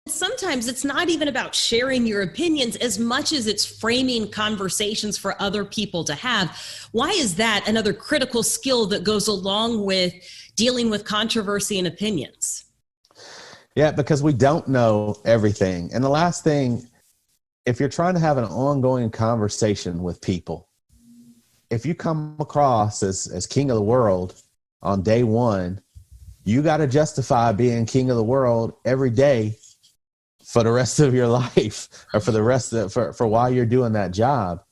Sometimes it's not even about sharing your opinions as much as it's framing conversations for other people to have. Why is that another critical skill that goes along with dealing with controversy and opinions? Yeah, because we don't know everything. And the last thing, if you're trying to have an ongoing conversation with people, if you come across as king of the world on day one, you got to justify being king of the world every day for the rest of your life, or for the rest of for while you're doing that job.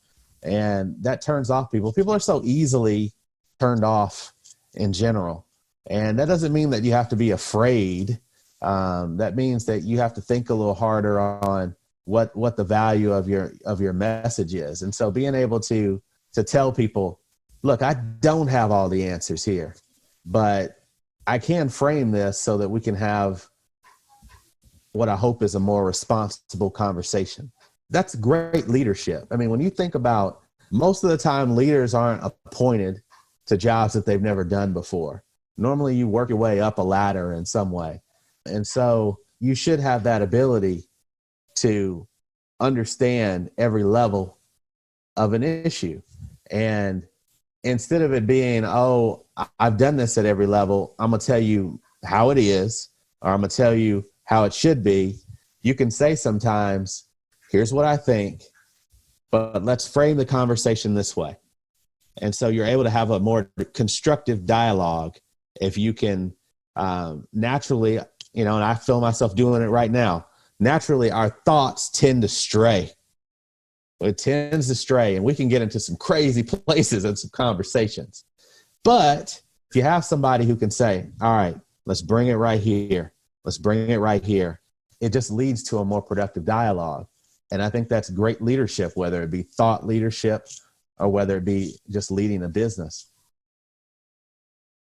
And that turns off people. People are so easily turned off in general. And that doesn't mean that you have to be afraid. That means that you have to think a little harder on what the value of your message is. And so being able to tell people, look, I don't have all the answers here, but I can frame this so that we can have what I hope is a more responsible conversation. That's great leadership. I mean, when you think about, most of the time, leaders aren't appointed to jobs that they've never done before. Normally you work your way up a ladder in some way. And so you should have that ability to understand every level of an issue. And instead of it being, oh, I've done this at every level, I'm going to tell you how it is, or I'm going to tell you how it should be, you can say sometimes, here's what I think, but let's frame the conversation this way. And so you're able to have a more constructive dialogue if you can naturally, and I feel myself doing it right now, naturally our thoughts tend to stray. It tends to stray, and we can get into some crazy places and some conversations. But if you have somebody who can say, all right, let's bring it right here. Let's bring it right here. It just leads to a more productive dialogue. And I think that's great leadership, whether it be thought leadership or whether it be just leading a business.